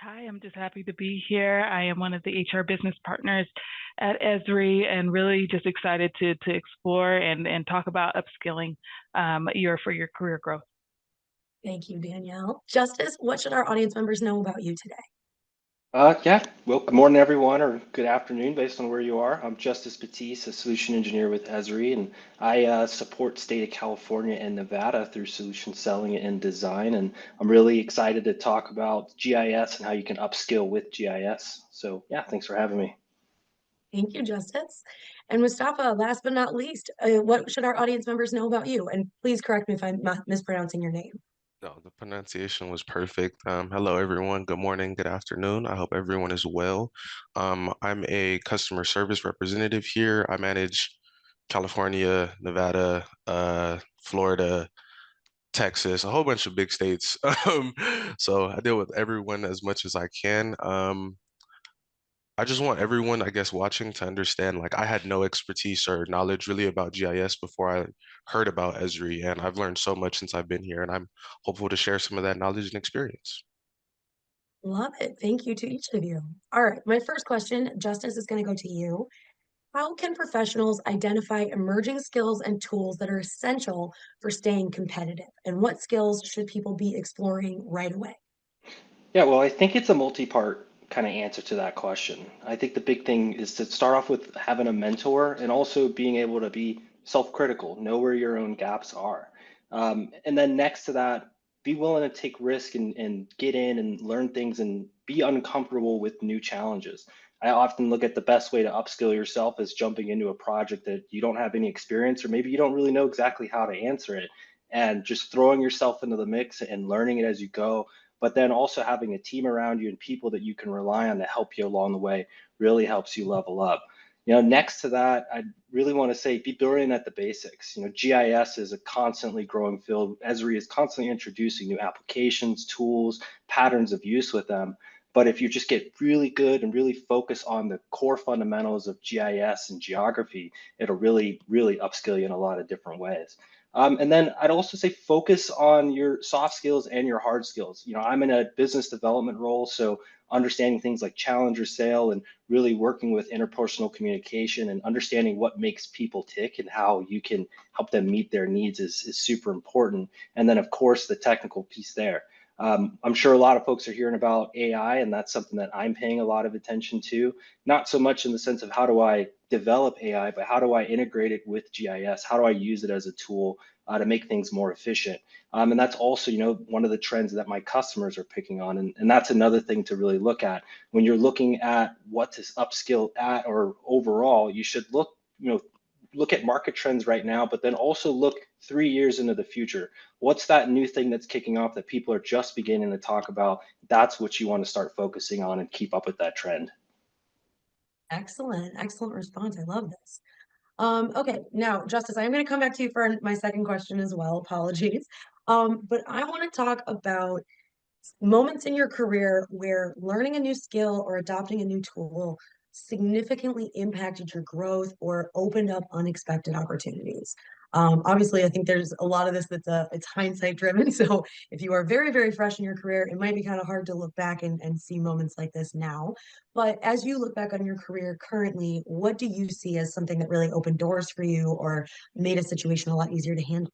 Hi, I'm just happy to be here. I am one of the HR business partners at Esri and really just excited to explore and talk about upskilling for your career growth. Thank you, Danielle. Justice, what should our audience members know about you today? Yeah. Well, good morning, everyone, or good afternoon, based on where you are. I'm Justice Batiste, a solution engineer with Esri, and I support state of California and Nevada through solution selling and design. And I'm really excited to talk about GIS and how you can upskill with GIS. So, yeah, thanks for having me. Thank you, Justice. And Mustafa, last but not least, what should our audience members know about you? And please correct me if I'm mispronouncing your name. No, the pronunciation was perfect. Hello, everyone. Good morning, good afternoon. I hope everyone is well. I'm a customer service representative here. I manage California, Nevada, Florida, Texas, a whole bunch of big states. So I deal with everyone as much as I can. I just want everyone, I guess, watching to understand, like, I had no expertise or knowledge really about GIS before I heard about Esri, and I've learned so much since I've been here, and I'm hopeful to share some of that knowledge and experience. Love it. Thank you to each of you. All right, my first question, Justice, is going to go to you. How can professionals identify emerging skills and tools that are essential for staying competitive? And what skills should people be exploring right away? Yeah, well, I think it's a multi-part kind of answer to that question. I think the big thing is to start off with having a mentor and also being able to be self-critical, know where your own gaps are. And then next to that, be willing to take risk and get in and learn things and be uncomfortable with new challenges. I often look at the best way to upskill yourself as jumping into a project that you don't have any experience or maybe you don't really know exactly how to answer it and just throwing yourself into the mix and learning it as you go, but then also having a team around you and people that you can rely on to help you along the way really helps you level up. Next to that, I really want to say be brilliant at the basics. GIS is a constantly growing field. Esri is constantly introducing new applications, tools, patterns of use with them. But if you just get really good and really focus on the core fundamentals of GIS and geography, it'll really, really upskill you in a lot of different ways. And then I'd also say focus on your soft skills and your hard skills. I'm in a business development role, so understanding things like challenger sale and really working with interpersonal communication and understanding what makes people tick and how you can help them meet their needs is super important. And then, of course, the technical piece there. I'm sure a lot of folks are hearing about AI, and that's something that I'm paying a lot of attention to. Not so much in the sense of how do I develop AI, but how do I integrate it with GIS? How do I use it as a tool to make things more efficient? And that's also, one of the trends that my customers are picking on. And that's another thing to really look at. When you're looking at what to upskill at or overall, you should look at market trends right now, but then also look 3 years into the future. What's that new thing that's kicking off that people are just beginning to talk about? That's what you want to start focusing on and keep up with that trend. Excellent, excellent response. I love this. Okay, now, Justice, I'm going to come back to you for my second question as well. Apologies. But I want to talk about moments in your career where learning a new skill or adopting a new tool significantly impacted your growth or opened up unexpected opportunities. Obviously, I think there's a lot of this that's it's hindsight driven. So if you are very, very fresh in your career, it might be kind of hard to look back and see moments like this now. But as you look back on your career currently, what do you see as something that really opened doors for you or made a situation a lot easier to handle?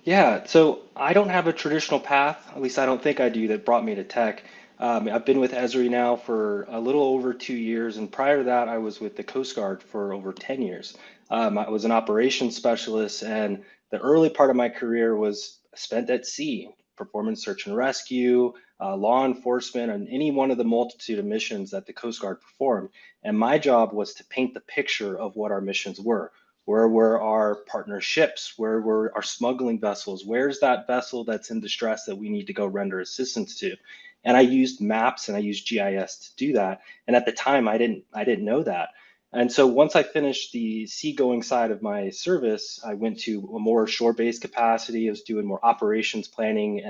Yeah, so I don't have a traditional path, at least I don't think I do, that brought me to tech. I've been with Esri now for a little over 2 years, and prior to that, I was with the Coast Guard for over 10 years. I was an operations specialist, and the early part of my career was spent at sea, performing search and rescue, law enforcement, and any one of the multitude of missions that the Coast Guard performed. And my job was to paint the picture of what our missions were. Where were our partner ships? Where were our smuggling vessels? Where's that vessel that's in distress that we need to go render assistance to? And I used maps and I used GIS to do that. And at the time, I didn't know that. And so once I finished the seagoing side of my service, I went to a more shore-based capacity. I was doing more operations planning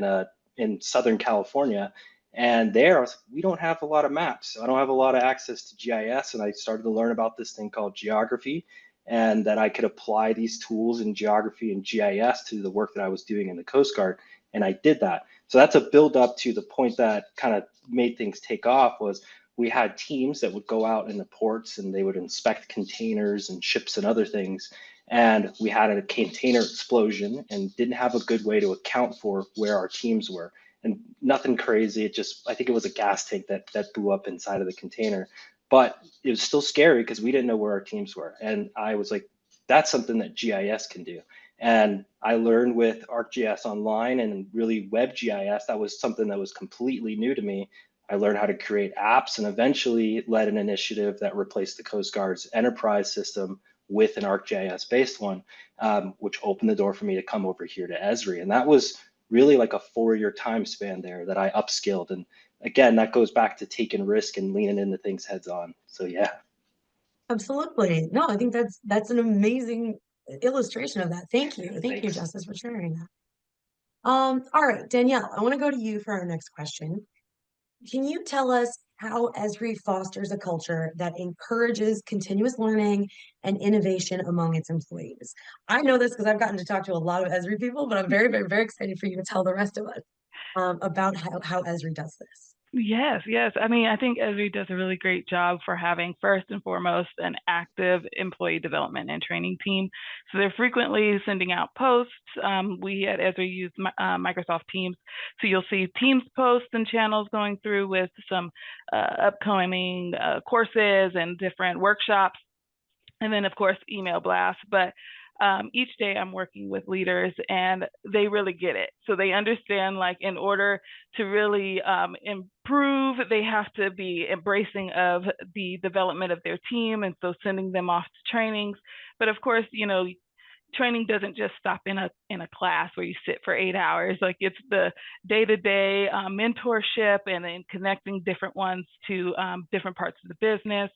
in Southern California. And there, I was like, we don't have a lot of maps. I don't have a lot of access to GIS. And I started to learn about this thing called geography and that I could apply these tools in geography and GIS to the work that I was doing in the Coast Guard. And I did that. So that's a build up to the point that kind of made things take off. Was we had teams that would go out in the ports and they would inspect containers and ships and other things. And we had a container explosion and didn't have a good way to account for where our teams were. And nothing crazy. It just, I think it was a gas tank that blew up inside of the container. But it was still scary because we didn't know where our teams were. And I was like, that's something that GIS can do. And I learned with ArcGIS Online and really WebGIS. That was something that was completely new to me. I learned how to create apps and eventually led an initiative that replaced the Coast Guard's enterprise system with an ArcGIS based one, which opened the door for me to come over here to Esri. And that was really like a 4-year time span there that I upskilled. And again, that goes back to taking risk and leaning into things heads on. So yeah. Absolutely. No, I think that's an amazing illustration of that. Thank you. Thank you, Thanks. Justice, for sharing that. All right, Danielle, I want to go to you for our next question. Can you tell us how Esri fosters a culture that encourages continuous learning and innovation among its employees? I know this because I've gotten to talk to a lot of Esri people, but I'm very, very, very excited for you to tell the rest of us about how Esri does this. Yes, yes. I mean, I think Esri does a really great job for having, first and foremost, an active employee development and training team. So they're frequently sending out posts. We at Esri use Microsoft Teams. So you'll see Teams posts and channels going through with some upcoming courses and different workshops. And then, of course, email blasts. But each day I'm working with leaders and they really get it. So they understand, like, in order to really improve, they have to be embracing of the development of their team. And so sending them off to trainings. But of course, you know, training doesn't just stop in a class where you sit for 8 hours. Like, it's the day-to-day mentorship and then connecting different ones to different parts of the business.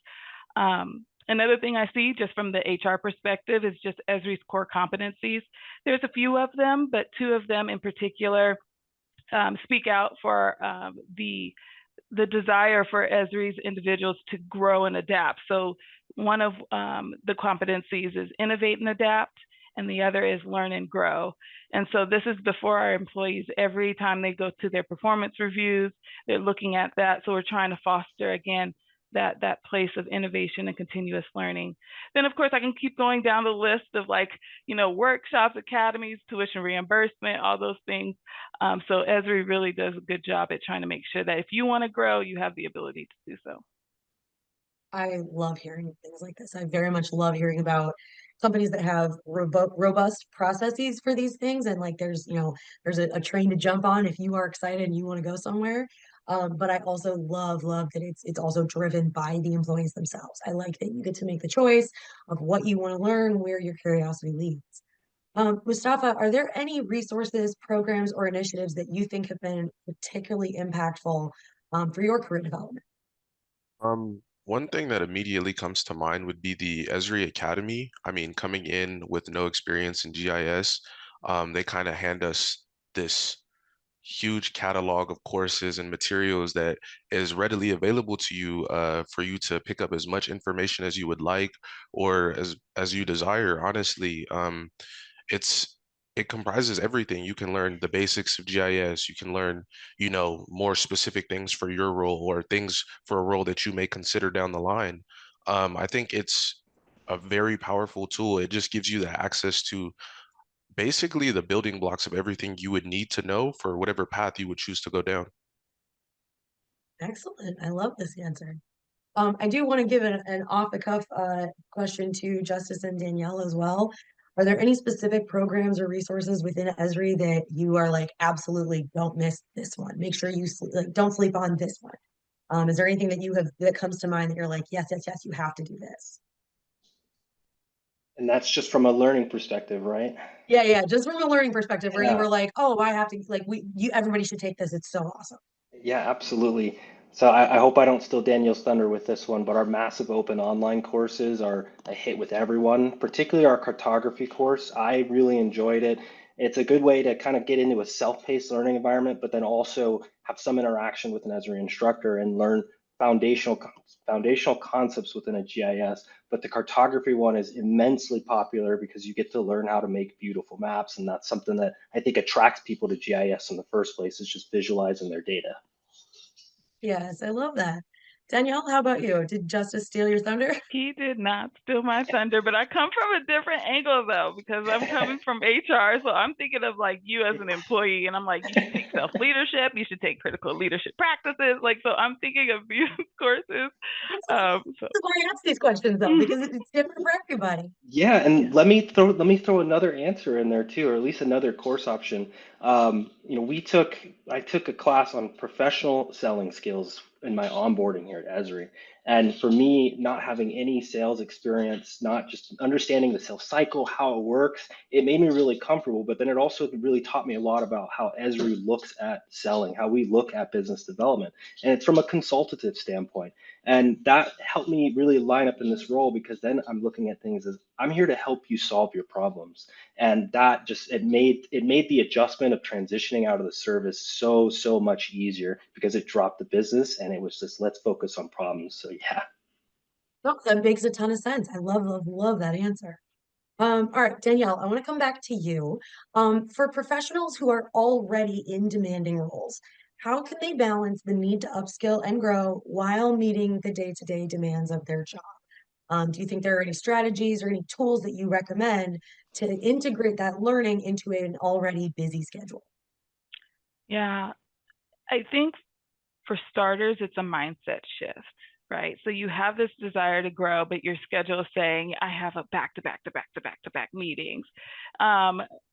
Another thing I see just from the HR perspective is just Esri's core competencies. There's a few of them, but 2 of them in particular speak out for the desire for Esri's individuals to grow and adapt. So one of the competencies is innovate and adapt, and the other is learn and grow. And so this is before our employees, every time they go to their performance reviews, they're looking at that. So we're trying to foster, again, that place of innovation and continuous learning. Then, of course, I can keep going down the list of, like, you know, workshops, academies, tuition reimbursement, all those things. So Esri really does a good job at trying to make sure that if you want to grow, you have the ability to do so. I love hearing things like this. I very much love hearing about companies that have robust processes for these things. And like, there's, you know, there's a train to jump on if you are excited and you want to go somewhere. But I also love that it's also driven by the employees themselves. I like that you get to make the choice of what you want to learn, where your curiosity leads. Mustafa, are there any resources, programs, or initiatives that you think have been particularly impactful for your career development? One thing that immediately comes to mind would be the Esri Academy. I mean, coming in with no experience in GIS, they kind of hand us this huge catalog of courses and materials that is readily available to you for you to pick up as much information as you would like or as you desire. Honestly, it's it comprises everything. You can learn the basics of GIS. You can learn, you know, more specific things for your role or things for a role that you may consider down the line. I think it's a very powerful tool. It just gives you the access to basically the building blocks of everything you would need to know for whatever path you would choose to go down. Excellent. I love this answer. I do want to give an off-the-cuff question to Justice and Danielle as well. Are there any specific programs or resources within Esri that you are like, absolutely don't miss this one? Make sure you don't sleep on this one. Is there anything that you have that comes to mind that you're like, yes, yes, yes, you have to do this? And that's just from a learning perspective, right? Yeah, yeah. Just from a learning perspective, where you Yeah. were like, oh, I have to like everybody should take this. It's so awesome. Yeah, absolutely. So I hope I don't steal Daniel's thunder with this one, but our massive open online courses are a hit with everyone, particularly our cartography course. I really enjoyed it. It's a good way to kind of get into a self-paced learning environment, but then also have some interaction with an Esri instructor and learn foundational concepts within a GIS, but the cartography one is immensely popular because you get to learn how to make beautiful maps, and that's something that I think attracts people to GIS in the first place, is just visualizing their data. Yes, I love that. Danielle, how about you? Did Justice steal your thunder? He did not steal my thunder, but I come from a different angle though, because I'm coming from HR. So I'm thinking of like you as an employee, and I'm like, you should take self leadership, you should take critical leadership practices. Like, so I'm thinking of these courses. So That's why I ask these questions though, because it's different for everybody. Yeah, and let me throw another answer in there too, or at least another course option. I took a class on professional selling skills in my onboarding here at Esri. And for me, not having any sales experience, not just understanding the sales cycle, how it works, it made me really comfortable. But then it also really taught me a lot about how Esri looks at selling, how we look at business development. And it's from a consultative standpoint. And that helped me really line up in this role, because then I'm looking at things as I'm here to help you solve your problems. And that just it made the adjustment of transitioning out of the service so much easier, because it dropped the business and it was just, let's focus on problems. So yeah. No, that makes a ton of sense. I love that answer. All right, Danielle, I want to come back to you. For professionals who are already in demanding roles, how can they balance the need to upskill and grow while meeting the day-to-day demands of their job? Do you think there are any strategies or any tools that you recommend to integrate that learning into an already busy schedule? yeah, I think for starters, it's a mindset shift, right? So you have this desire to grow, but your schedule is saying, I have a back to back to back to back to back meetings.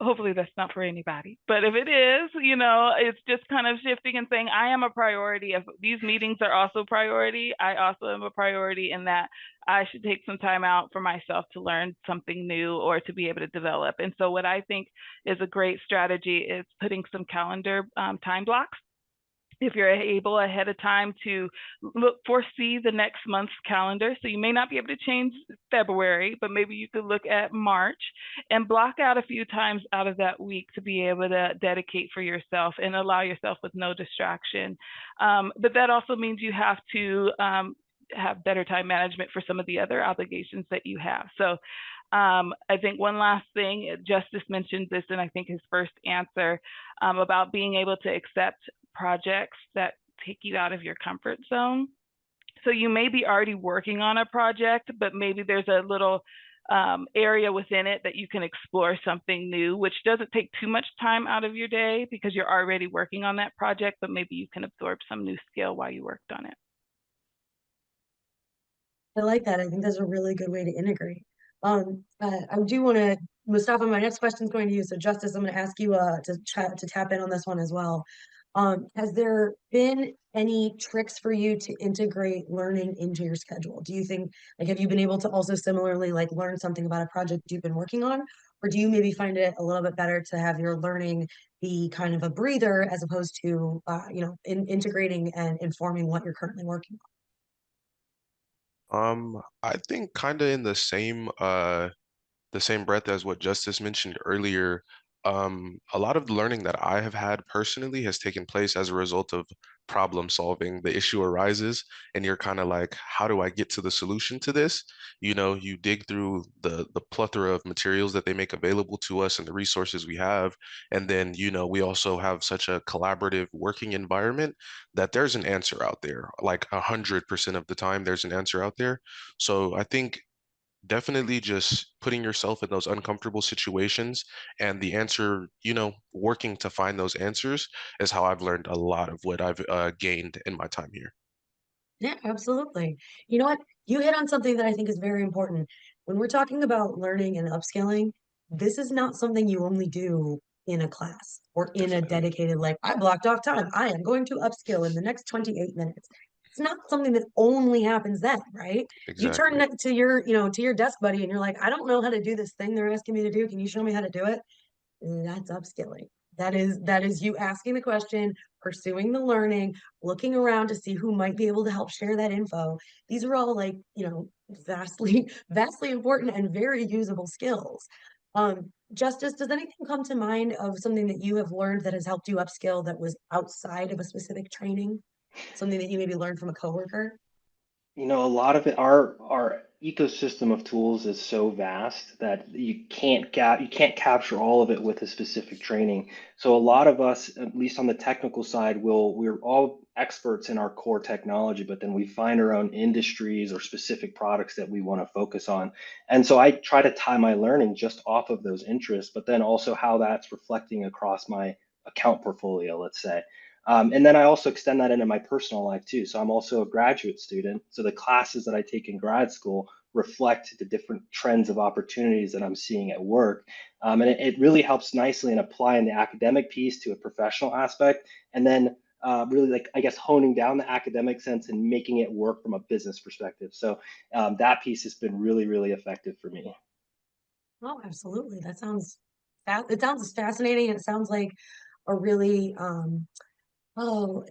Hopefully that's not for anybody. But if it is, it's just kind of shifting and saying, I am a priority. If these meetings are also priority, I also am a priority, in that I should take some time out for myself to learn something new or to be able to develop. And so what I think is a great strategy is putting some calendar time blocks, if you're able ahead of time to foresee the next month's calendar. So you may not be able to change February, but maybe you could look at March and block out a few times out of that week to be able to dedicate for yourself and allow yourself with no distraction. But that also means you have to have better time management for some of the other obligations that you have. So I think one last thing, Justice mentioned this in I think his first answer, about being able to accept projects that take you out of your comfort zone. So you may be already working on a project, but maybe there's a little area within it that you can explore something new, which doesn't take too much time out of your day because you're already working on that project, but maybe you can absorb some new skill while you worked on it. I like that. I think that's a really good way to integrate. I do want to, Mustafa, my next question is going to you. So Justice, I'm going to ask you to tap in on this one as well. Has there been any tricks for you to integrate learning into your schedule? Do you think, like, have you been able to also similarly like learn something about a project you've been working on? Or do you maybe find it a little bit better to have your learning be kind of a breather as opposed to, integrating and informing what you're currently working I think kind of in the same breath as what Justice mentioned earlier, a lot of the learning that I have had personally has taken place as a result of problem solving. The issue arises, and you're kind of like, how do I get to the solution to this? You dig through the plethora of materials that they make available to us and the resources we have, and then we also have such a collaborative working environment that there's an answer out there. Like 100% of the time, there's an answer out there. So I think definitely just putting yourself in those uncomfortable situations and the answer, working to find those answers is how I've learned a lot of what I've gained in my time here. Yeah, absolutely. You know what? You hit on something that I think is very important. When we're talking about learning and upskilling, this is not something you only do in a class or in a Definitely. dedicated, like, I blocked off time. I am going to upskill in the next 28 minutes. It's not something that only happens then, right? You turn Exactly. that to your desk buddy and you're like, I don't know how to do this thing they're asking me to do. Can you show me how to do it? That's upskilling. That is you asking the question, pursuing the learning, looking around to see who might be able to help share that info. These are all like, vastly important and very usable skills. Justice, does anything come to mind of something that you have learned that has helped you upskill that was outside of a specific training? Something that you maybe learned from a coworker? You know, a lot of it, our ecosystem of tools is so vast that you can't capture all of it with a specific training. So a lot of us, at least on the technical side, we're all experts in our core technology, but then we find our own industries or specific products that we want to focus on. And so I try to tie my learning just off of those interests, but then also how that's reflecting across my account portfolio, let's say. And then I also extend that into my personal life too. So I'm also a graduate student. So the classes that I take in grad school reflect the different trends of opportunities that I'm seeing at work. And it really helps nicely in applying the academic piece to a professional aspect. And then really, like, I guess, honing down the academic sense and making it work from a business perspective. So that piece has been really, really effective for me. Oh, absolutely. It sounds fascinating. It sounds like a really oh,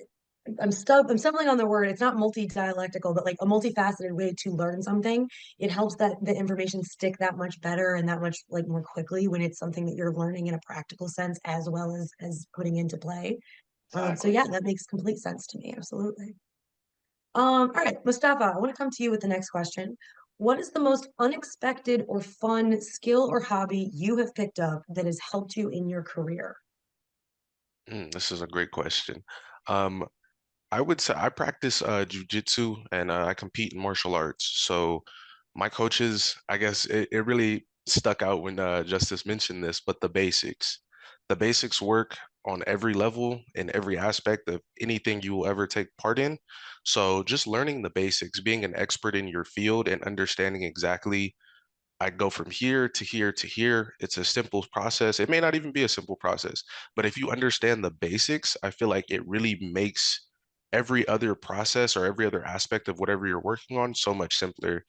I'm stumbling on the word. It's not multi-dialectical, but like a multifaceted way to learn something. It helps that the information stick that much better and that much like more quickly when it's something that you're learning in a practical sense as well as putting into play. So Exactly. yeah, that makes complete sense to me. Absolutely. All right, Mustafa, I want to come to you with the next question. What is the most unexpected or fun skill or hobby you have picked up that has helped you in your career? This is a great question. Um, I would say I practice jujitsu and I compete in martial arts. So my coaches, I guess it really stuck out when Justice mentioned this, but the basics work on every level in every aspect of anything you will ever take part in. So just learning the basics, being an expert in your field and understanding exactly I go from here to here to here. It's a simple process. It may not even be a simple process, but if you understand the basics, I feel like it really makes every other process or every other aspect of whatever you're working on so much simpler.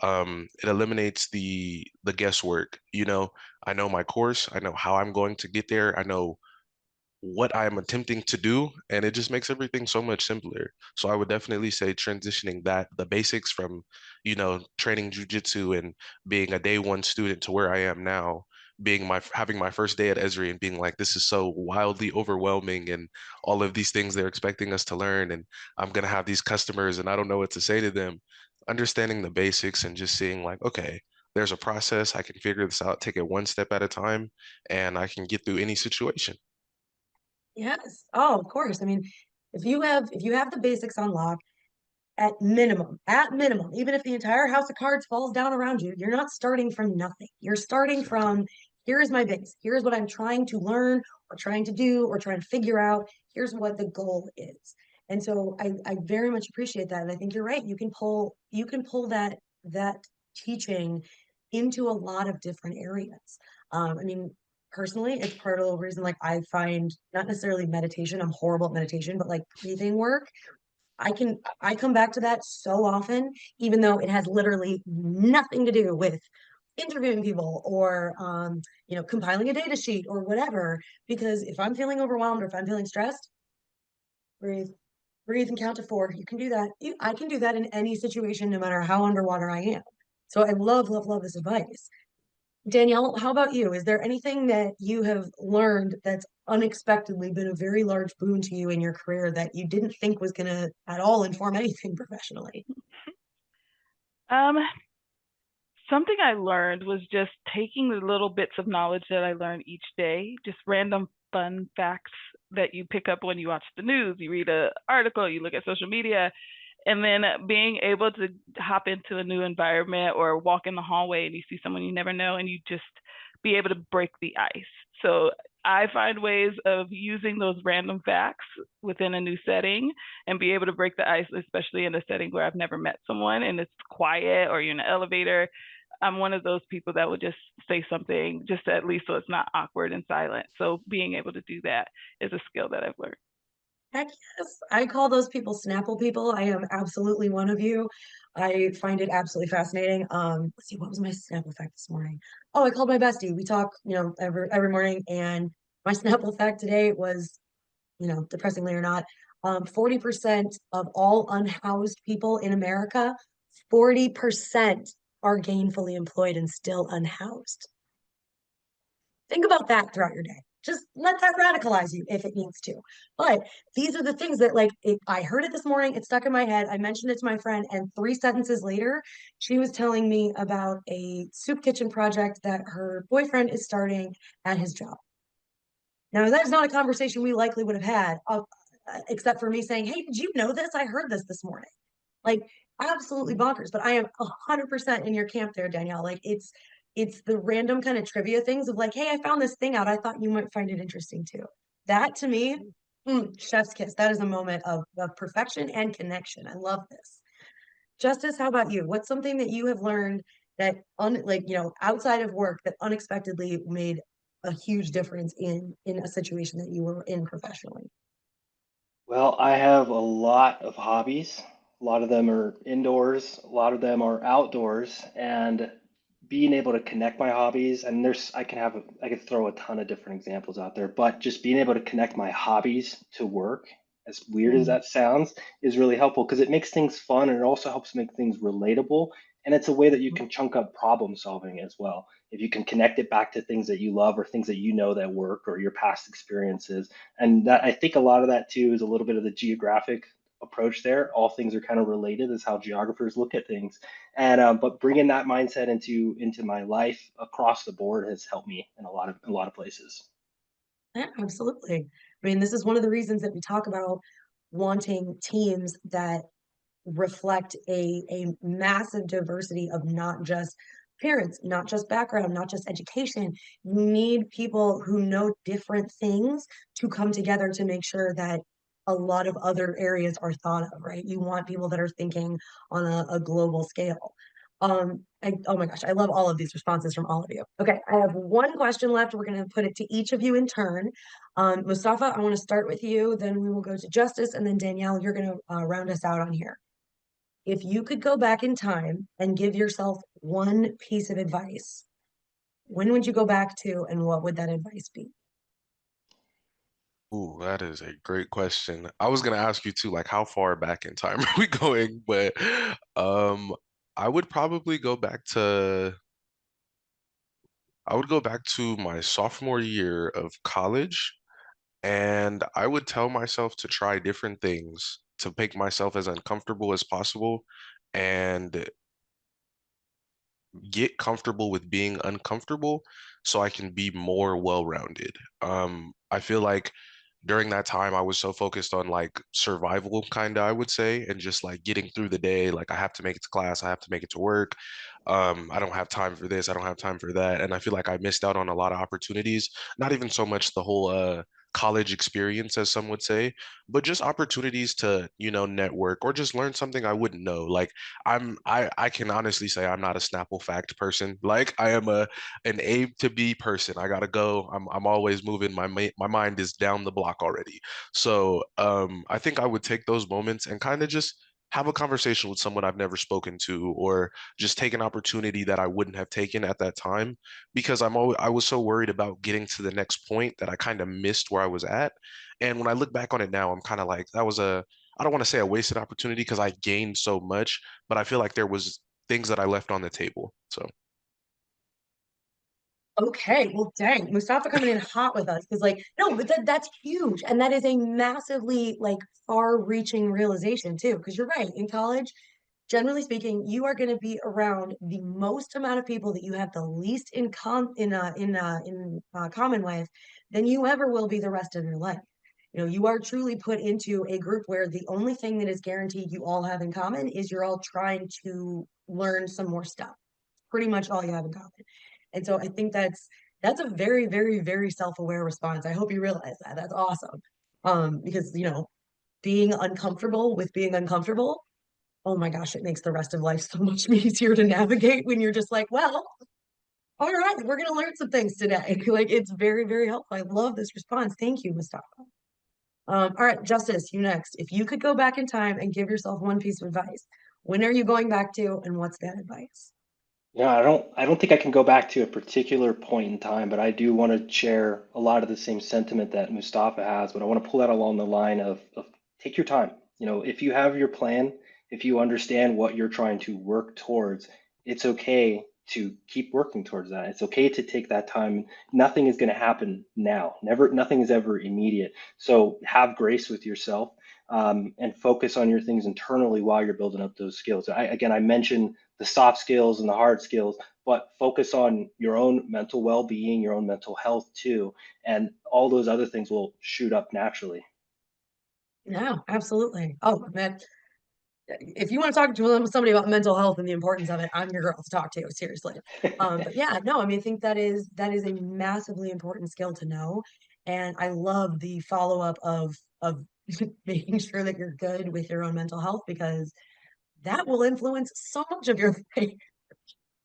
It eliminates the guesswork. I know my course. I know how I'm going to get there. I know what I'm attempting to do, and it just makes everything so much simpler. So I would definitely say transitioning the basics from, training jujitsu and being a day one student to where I am now, having my first day at Esri and being like, this is so wildly overwhelming and all of these things they're expecting us to learn, and I'm gonna have these customers and I don't know what to say to them. Understanding the basics and just seeing like, okay, there's a process, I can figure this out, take it one step at a time, and I can get through any situation. Yes. Oh, of course. I mean, if you have the basics on lock, at minimum, even if the entire house of cards falls down around you, you're not starting from nothing. You're starting Exactly. from here is my base. Here's what I'm trying to learn or trying to do or trying to figure out. Here's what the goal is. And so I very much appreciate that. And I think you're right. You can pull that teaching into a lot of different areas. I mean, personally, it's part of the reason like I find not necessarily meditation, I'm horrible at meditation, but like breathing work I come back to that so often, even though it has literally nothing to do with interviewing people or compiling a data sheet or whatever. Because if I'm feeling overwhelmed or if I'm feeling stressed, breathe, breathe and count to four. You can do that. I can do that in any situation, no matter how underwater I am. So I love, love, love this advice. Danielle, how about you? Is there anything that you have learned that's unexpectedly been a very large boon to you in your career that you didn't think was going to at all inform anything professionally? Um, Something I learned was just taking the little bits of knowledge that I learned each day, just random fun facts that you pick up when you watch the news, you read an article, you look at social media, and then being able to hop into a new environment or walk in the hallway and you see someone you never know and you just be able to break the ice. So I find ways of using those random facts within a new setting and be able to break the ice, especially in a setting where I've never met someone and it's quiet or you're in an elevator. I'm one of those people that would just say something just at least so it's not awkward and silent. So being able to do that is a skill that I've learned. Heck yes. I call those people Snapple people. I am absolutely one of you. I find it absolutely fascinating. Let's see, what was my Snapple fact this morning? Oh, I called my bestie. We talk, every morning, and my Snapple fact today was, depressingly or not, 40% of all unhoused people in America, 40% are gainfully employed and still unhoused. Think about that throughout your day. just let that radicalize you if it needs to. But these are the things that I heard it this morning, it stuck in my head. I mentioned it to my friend, and 3 sentences later, she was telling me about a soup kitchen project that her boyfriend is starting at his job. Now, that is not a conversation we likely would have had, except for me saying, "Hey, did you know this? I heard this morning." Like, absolutely bonkers. But I am 100% in your camp there, Danielle. Like, it's the random kind of trivia things of like, "Hey, I found this thing out. I thought you might find it interesting too." That to me, chef's kiss. That is a moment of perfection and connection. I love this. Justice, how about you? What's something that you have learned that outside of work that unexpectedly made a huge difference in a situation that you were in professionally? Well, I have a lot of hobbies. A lot of them are indoors, a lot of them are outdoors, and being able to connect my hobbies, and I could throw a ton of different examples out there, but just being able to connect my hobbies to work, as weird as Mm, that sounds, is really helpful because it makes things fun and it also helps make things relatable. And it's a way that you can chunk up problem solving as well. If you can connect it back to things that you love or things that you know that work or your past experiences, and that I think a lot of that too is a little bit of the geographic approach there. All things are kind of related, is how geographers look at things. And but bringing that mindset into my life across the board has helped me in a lot of places. yeah, absolutely. I mean, this is one of the reasons that we talk about wanting teams that reflect a massive diversity of not just parents, not just background, not just education. You need people who know different things to come together to make sure that a lot of other areas are thought of, right? You want people that are thinking on a global scale. Oh my gosh, I love all of these responses from all of you. Okay, I have one question left. We're going to put it to each of you in turn. Mustafa, I want to start with you, then we will go to Justice, and then Danielle, you're going to round us out on here. If you could go back in time and give yourself one piece of advice, when would you go back to and what would that advice be? Ooh, that is a great question. I was gonna ask you too, like how far back in time are we going? But um, I would probably go back to I would go back to my sophomore year of college, and I would tell myself to try different things to make myself as uncomfortable as possible and get comfortable with being uncomfortable so I can be more well-rounded. I feel like during that time I was so focused on like survival kind of, I would say, and just like getting through the day. Like I have to make it to class, I have to make it to work. I don't have time for this, I don't have time for that. And I feel like I missed out on a lot of opportunities, not even so much the whole college experience, as some would say, but just opportunities to, network or just learn something I wouldn't know. Like I can honestly say I'm not a Snapple fact person. Like I am an A to B person. I gotta go. I'm always moving. My mind is down the block already. So I think I would take those moments and kind of just have a conversation with someone I've never spoken to, or just take an opportunity that I wouldn't have taken at that time, because I was so worried about getting to the next point that I kind of missed where I was at. And when I look back on it now, I'm kind of like, that was I don't want to say a wasted opportunity because I gained so much, but I feel like there was things that I left on the table. So, Okay, well, dang, Mustafa coming in hot with us because, no, but that's huge, and that is a massively far-reaching realization too. Because you're right, in college, generally speaking, you are going to be around the most amount of people that you have the least in common with than you ever will be the rest of your life. You are truly put into a group where the only thing that is guaranteed you all have in common is you're all trying to learn some more stuff. Pretty much all you have in common. And so I think that's a very, very, very self-aware response. I hope you realize that. That's awesome. Because being uncomfortable with being uncomfortable, oh my gosh, it makes the rest of life so much easier to navigate when you're just like, well, all right, we're gonna learn some things today. It's very, very helpful. I love this response. Thank you, Mustafa. All right, Justice, you next. If you could go back in time and give yourself one piece of advice, when are you going back to and what's that advice? Yeah, I don't think I can go back to a particular point in time, but I do want to share a lot of the same sentiment that Mustafa has, but I want to pull that along the line of take your time. If you have your plan, if you understand what you're trying to work towards, it's okay to keep working towards that. It's okay to take that time. Nothing is going to happen now. Nothing is ever immediate. So have grace with yourself, and focus on your things internally while you're building up those skills. I mentioned the soft skills and the hard skills, but focus on your own mental well-being, your own mental health too, and all those other things will shoot up naturally. Yeah, absolutely. Oh, man. If you want to talk to somebody about mental health and the importance of it, I'm your girl to talk to, seriously. But yeah, no, I mean, I think that is a massively important skill to know. And I love the follow-up of making sure that you're good with your own mental health, because that will influence so much of your life.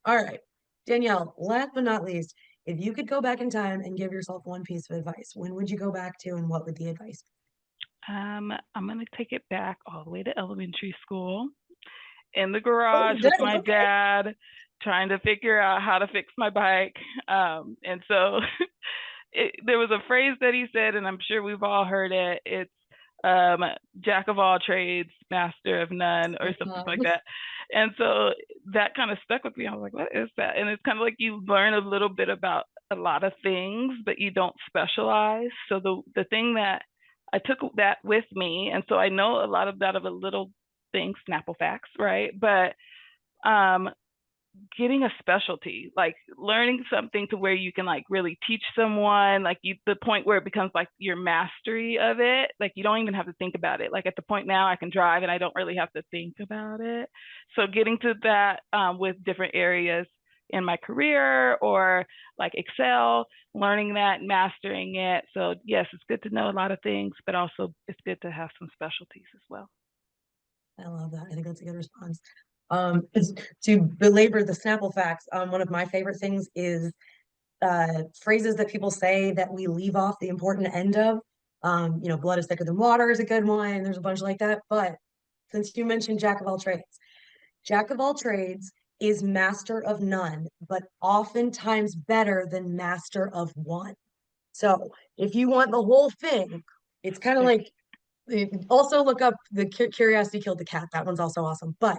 All right, Danielle, last but not least, if you could go back in time and give yourself one piece of advice, when would you go back to and what would the advice be? I'm going to take it back all the way to elementary school, in the Oh, garage it with does. my Okay. dad, trying to figure out how to fix my bike. And so there was a phrase that he said, and I'm sure we've all heard it. It's jack of all trades, master of none, or something like that. And so that kind of stuck with me. I was like, what is that? And it's kind of like you learn a little bit about a lot of things, but you don't specialize. So the thing that I took that with me, and so I know a lot of that of a little thing, Snapple facts, right? But um, getting a specialty, like learning something to where you can like really teach someone, like the point where it becomes like your mastery of it, like you don't even have to think about it. Like at the point now I can drive and I don't really have to think about it. So getting to that with different areas in my career, or like Excel, learning that, mastering it. So yes, it's good to know a lot of things, but also it's good to have some specialties as well. I love that. I think that's a good response. To belabor the Snapple facts, one of my favorite things is phrases that people say that we leave off the important end of. Blood is thicker than water is a good one. There's a bunch like that. But since you mentioned jack of all trades is master of none, but oftentimes better than master of one. So if you want the whole thing, it's kind of like, also look up the Curiosity Killed the Cat. That one's also awesome. But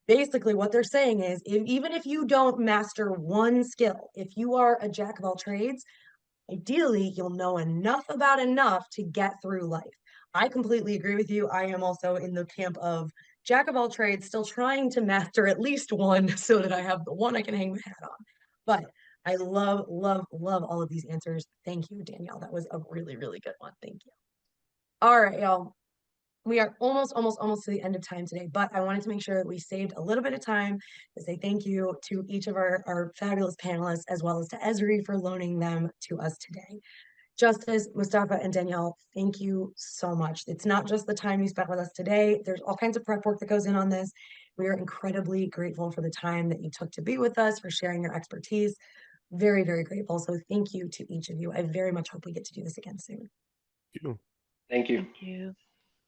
basically, what they're saying is, even if you don't master one skill, if you are a jack of all trades, ideally you'll know enough about enough to get through life. I completely agree with you. I am also in the camp of jack of all trades, still trying to master at least one so that I have the one I can hang my hat on. But I love, love, love all of these answers. Thank you, Danielle. That was a really, really good one. Thank you. All right, y'all. We are almost to the end of time today, but I wanted to make sure that we saved a little bit of time to say thank you to each of our fabulous panelists, as well as to Esri for loaning them to us today. Justice, Mustafa, and Danielle, thank you so much. It's not just the time you spent with us today. There's all kinds of prep work that goes in on this. We are incredibly grateful for the time that you took to be with us, for sharing your expertise. Very, very grateful. So thank you to each of you. I very much hope we get to do this again soon. You. Thank you. Thank you.